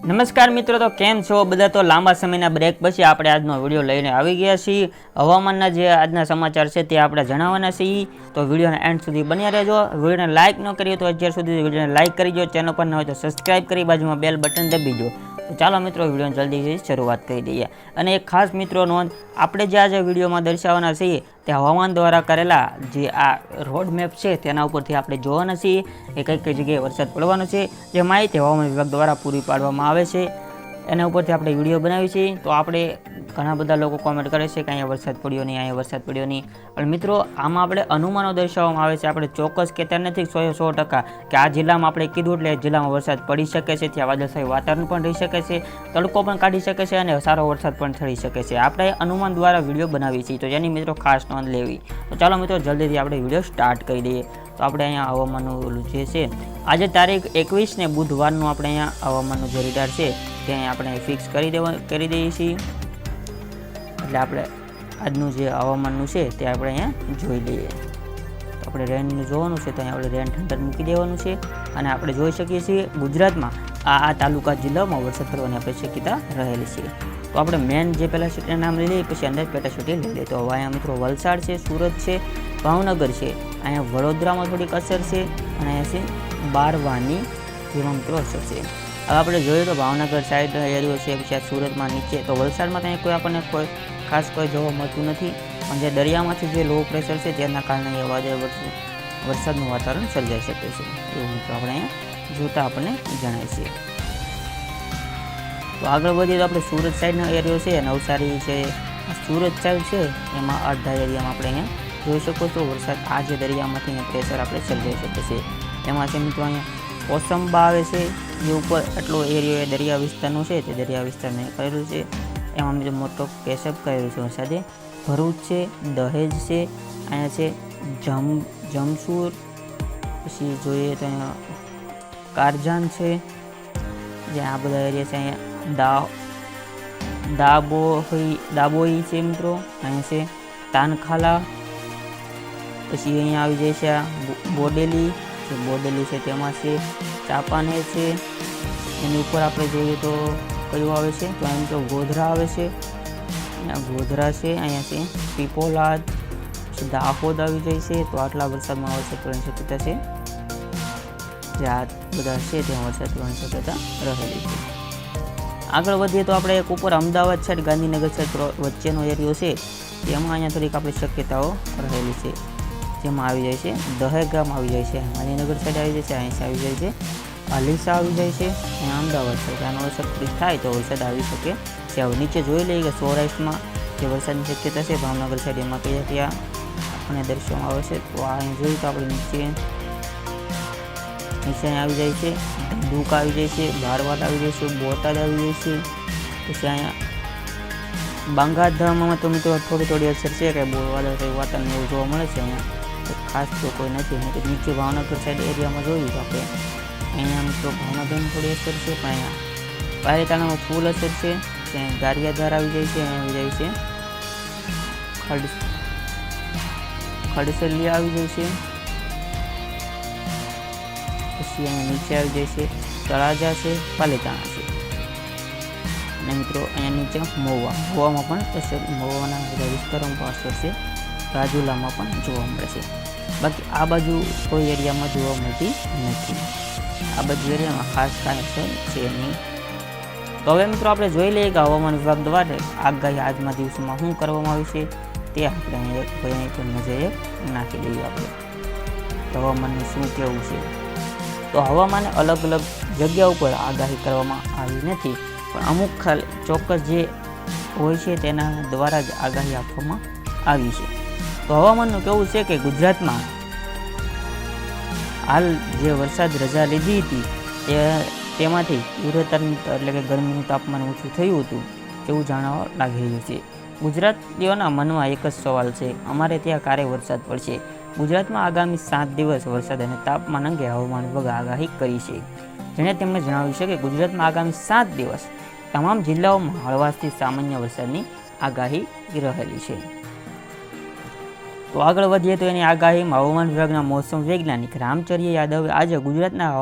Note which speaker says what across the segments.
Speaker 1: નમસ્કાર મિત્રો, તો કેમ છો બધા? તો લાંબા સમયના બ્રેક પછી આપણે આજનો વિડીયો લઈને આવી ગયા છીએ. હવામાનના જે આજના સમાચાર છે તે આપણે જણાવવાના છીએ. તો વિડીયોના એન્ડ સુધી બન્યા રહેજો. વિડીયોને લાઇક ન કરીએ તો અત્યાર સુધી વિડીયોને લાઇક કરી દો. ચેનલ પર ન હોય તો સબસ્ક્રાઇબ કરી બાજુમાં બેલ બટન દબી દો. તો ચાલો મિત્રો, વિડીયોને જલ્દીથી શરૂઆત કરી દઈએ. અને એક ખાસ મિત્રો નોંધ, આપણે જે આજે વિડીયોમાં દર્શાવવાના છીએ તે હવામાન દ્વારા કરેલા જે આ રોડ મેપ છે તેના ઉપરથી આપણે જોવાના છીએ કે કઈ કઈ જગ્યાએ વરસાદ પડવાનો છે. જે માહિતી હવામાન વિભાગ દ્વારા પૂરી પાડવામાં આવે છે એના ઉપરથી આપણે વિડીયો બનાવીએ છીએ. તો આપણે ઘણા બધા લોકો કોમેન્ટ કરે છે કે અહીંયા વરસાદ પડ્યો નહીં, અહીંયા વરસાદ પડ્યો નહીં. પણ મિત્રો, આમાં આપણે અનુમાનો દર્શાવવામાં આવે છે. આપણે ચોક્કસ કહેતા નથી 100% કે આ જિલ્લામાં આપણે કીધું એટલે એ જિલ્લામાં વરસાદ પડી શકે છે, ત્યાં વાદળછાયું વાતાવરણ પણ રહી શકે છે, તડકો પણ કાઢી શકે છે અને સારો વરસાદ પણ થઈ શકે છે. આપણે અનુમાન દ્વારા વિડીયો બનાવીએ છીએ, તો જેની મિત્રો ખાસ નોંધ લેવી. તો ચાલો મિત્રો, જલ્દીથી આપણે વિડીયો સ્ટાર્ટ કરી દઈએ. તો આપણે અહીંયા હવામાનનું જે છે આજે તારીખ 21 ને બુધવારનું આપણે અહીંયા હવામાનનું જે રીડાર છે તે અહીંયા આપણે ફિક્સ કરી દઈએ છીએ. એટલે આપણે આજનું જે હવામાનનું છે તે આપણે અહીંયા જોઈ લઈએ. તો આપણે રેનનું જોવાનું છે, તો અહીંયા આપણે રેન ઠંડર મૂકી દેવાનું છે. અને આપણે જોઈ શકીએ છીએ ગુજરાતમાં આ તાલુકા જિલ્લામાં વરસાદ પડવાની આપણે શક્યતા રહેલી છે. તો આપણે મેન જે પહેલાં સિટીના નામ લઈ લઈએ, પછી અંદર પેટા સિટી લઈ લઈએ. તો હવે અહીંયા મિત્રો વલસાડ છે, સુરત છે, ભાવનગર છે, અહીંયા વડોદરામાં થોડીક અસર છે અને અહીંયા છે બારવાની જેમાં મિત્રો અસર છે. હવે આપણે જોઈએ તો ભાવનગર સાઈડ એરિયો છે, પછી આ સુરતમાં નીચે. તો વલસાડમાં ત્યાં કોઈ આપણને કોઈ ખાસ કોઈ જોવા મળતું નથી. પણ જે દરિયામાંથી જે લો પ્રેશર છે તેના કારણે એ વરસાદનું વાતાવરણ સર્જાઈ શકે છે. એવું મિત્રો આપણે અહીંયા જોતા આપણને જણાય છે. તો આગળ વધીએ તો આપણે સુરત સાઈડનો એરિયો છે, નવસારી છે, સુરત સાઈડ છે, એમાં અડધા એરિયામાં આપણે અહીંયા જોઈ શકો છો વરસાદ આ જે દરિયામાંથી અહીંયા પ્રેશર આપણે સર્જાઈ શકે છે. એમાં છે મિત્રો અહીંયા કોસંબા આવે છે, જે ઉપર આટલો એરિયો એ દરિયા વિસ્તારનો છે તે દરિયા વિસ્તારને કરેલું છે. એમાં મિત્રો મોટો કેશપ કરેલું છે વરસાદે. ભરૂચ છે, દહેજ છે, અહીંયા છે જમસૂર, પછી જોઈએ તો અહીંયા કારજાન છે, જે આ બધા એરિયા છે. અહીંયા દાબોઈ છે મિત્રો, અહીંયા છે તાનખાલા, પછી અહીંયા આવી જાય છે આ બોડેલી છે, તેમાં છે ચાપાનેર છે. એની ઉપર આપણે જોઈએ તો કયું આવે છે, તો અહીં તો ગોધરા આવે છે, અહીંયા ગોધરા છે, અહીંયા છે પીપોલાદ, પછી દાહોદ આવી જાય છે. તો આટલા વરસાદમાં વરસાદ પડવાની શક્યતા છે. જે આ બધા છે ત્યાં વરસાદ પડવાની શક્યતા રહેલી છે. આગળ વધીએ તો આપણે એક ઉપર અમદાવાદ સાઈડ, ગાંધીનગર સાઈડ વચ્ચેનો એરિયો છે, તેમાં અહીંયા થોડીક આપણી શક્યતાઓ રહેલી છે. જેમાં આવી જાય છે દહેગામ આવી જાય છે, ગાંધીનગર સાઈડ આવી જાય છે, અહીં આવી જાય છે અલીસા આવી જાય છે, અહીંયા અમદાવાદ સાઈડ. આનો વરસાદ થોડીક થાય તો વરસાદ આવી શકે છે. હવે નીચે જોઈ લઈએ કે સૌરાષ્ટ્રમાં જે વરસાદની શક્યતા છે ભાવનગર સાઈડ, એમાં ક્યાં આપણને દર્શાવવામાં આવે છે. તો અહીં જોઈએ તો આપણે નીચે આવી જાય છે ધંધુક આવી જાય છે, બારવાડ આવી જાય છે, બોટાદ આવી જાય છે. પછી અહીંયા બાંગાધામમાં તો મિત્રો થોડી અસર છે કે વાતાવરણ એવું જોવા મળે છે. અહીંયા ખાસ તો કોઈ નથી. નીચે ભાવનગર સાઈડ એરિયામાં જોયું તો આપણે અહીંયા મિત્રો ભાવનગરની થોડી અસર છે, પણ અહીંયા પાલીતાણામાં ફૂલ અસર છે. ત્યાં ગારિયાધાર આવી જાય છે, અહીંયા આવી જાય છે ખડસલિયા આવી જાય છે. પછી અહીંયા નીચે આવી જાય છે તળાજા છે, પાલીતાણા છે. અને મિત્રો અહીંયા નીચે મહુવામાં પણ અસર, મહુવાના બધા વિસ્તારોમાં પણ અસર છે, રાજુલામાં પણ જોવા મળે છે. બાકી આ બાજુ કોઈ એરિયામાં જોવા મળતી નથી. આ બાજુ એરિયામાં ખાસ કાંઈ અસર છે નહીં. તો હવે મિત્રો આપણે જોઈ લઈએ કે હવામાન વિભાગ દ્વારા આગાહી આજના દિવસોમાં શું કરવામાં આવી છે તે આપણે એક નજરે નાખી દઈએ. આપણે હવામાનનું શું કહેવું છે. તો હવામાને અલગ અલગ જગ્યા ઉપર આગાહી કરવામાં આવી નથી, પણ અમુક ચોક્કસ જે હોય છે તેના દ્વારા જ આગાહી આપવામાં આવી છે. તો હવામાનનું કહેવું છે કે ગુજરાતમાં હાલ જે વરસાદ રજા લીધી હતી તેમાંથી તીવ્રતાની એટલે કે ગરમીનું તાપમાન ઓછું થયું હતું એવું જાણવા લાગી રહ્યું છે. ગુજરાતીઓના મનમાં એક જ સવાલ છે, અમારે ત્યાં ક્યારે વરસાદ પડશે. ગુજરાતમાં આગામી 7 દિવસ વરસાદ અને તાપમાન અંગે હવામાન વિભાગે આગાહી કરી છે, જેને તેમણે જણાવ્યું છે કે ગુજરાતમાં આગામી 7 દિવસ તમામ જિલ્લાઓમાં હળવાશથી સામાન્ય વરસાદની આગાહી રહેલી છે. તો આગળ વધીએ તો એની આગાહીમાં હવામાન વિભાગના મોસમ વૈજ્ઞાનિક રામચર્ય યાદવે આજે ગુજરાતના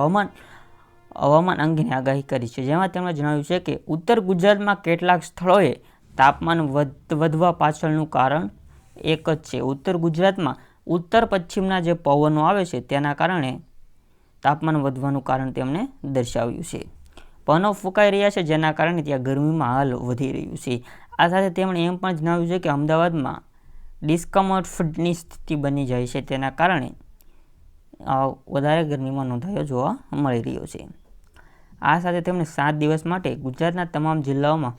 Speaker 1: હવામાન અંગેની આગાહી કરી છે, જેમાં તેમણે જણાવ્યું છે કે ઉત્તર ગુજરાતમાં કેટલાક સ્થળોએ તાપમાન વધવા પાછળનું કારણ એક જ છે. ઉત્તર ગુજરાતમાં ઉત્તર પશ્ચિમના જે પવનો આવે છે તેના કારણે તાપમાન વધવાનું કારણ તેમણે દર્શાવ્યું છે. પવનો ફૂંકાઈ રહ્યા છે, જેના કારણે ત્યાં ગરમીમાં હાલ વધી રહ્યું છે. આ સાથે તેમણે એમ પણ જણાવ્યું છે કે અમદાવાદમાં ડિસ્કમ્ફર્ટની સ્થિતિ બની જાય છે, તેના કારણે વધારે ગરમીમાં નોંધાયો જોવા મળી રહ્યો છે. આ સાથે તેમણે 7 દિવસ માટે ગુજરાતના તમામ જિલ્લાઓમાં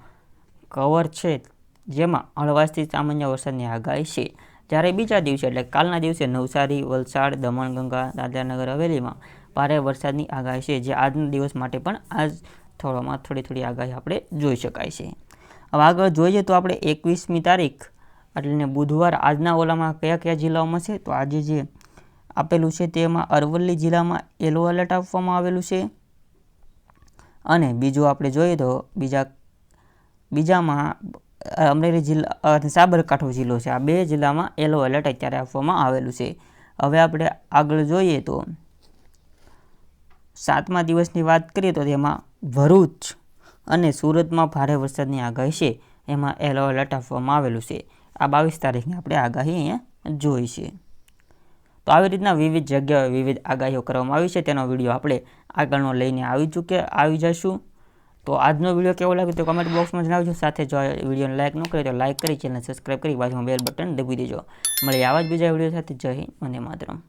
Speaker 1: કવર છે, જેમાં હળવાશથી સામાન્ય વરસાદની આગાહી છે. જ્યારે બીજા દિવસે એટલે કાલના દિવસે નવસારી, વલસાડ, દમણગંગા, દાદરાનગર હવેલીમાં ભારે વરસાદની આગાહી છે, જે આજના દિવસ માટે પણ આ સ્થળોમાં થોડી આગાહી આપણે જોઈ શકાય છે. હવે આગળ જોઈએ તો આપણે 21મી તારીખ એટલે બુધવાર આજના ઓલામાં કયા જિલ્લાઓમાં છે, તો આજે જે આપેલું છે તેમાં અરવલ્લી જિલ્લામાં યલો એલર્ટ આપવામાં આવેલું છે. અને બીજું આપણે જોઈએ તો બીજામાં અમરેલી જિલ્લા અને સાબરકાંઠો જિલ્લો છે. આ 2 જિલ્લામાં યલો એલર્ટ અત્યારે આપવામાં આવેલું છે. હવે આપણે આગળ જોઈએ તો 7મા દિવસની વાત કરીએ તો તેમાં ભરૂચ અને સુરતમાં ભારે વરસાદની આગાહી છે, એમાં યલો એલર્ટ આપવામાં આવેલું છે. આ 22 તારીખની આપણે આગાહી અહીંયા જોઈ છે. તો આવી રીતના વિવિધ જગ્યાએ વિવિધ આગાહીઓ કરવામાં આવી છે, તેનો વિડીયો આપણે આગળનો લઈને આવી જઈશું. તો આજનો વિડીયો કેવો લાગ્યો તો કમેન્ટ બોક્સમાં જણાવજો. સાથે જો વિડીયોને લાઇક ન કરે તો લાઇક કરી ચેનલ સબસ્ક્રાઈબ કરી બાજુમાં બેલ બટન દબાવી દેજો. મળીએ આવા જ બીજા વિડીયો સાથે. જય હિન્દ, વંદે માતરમ.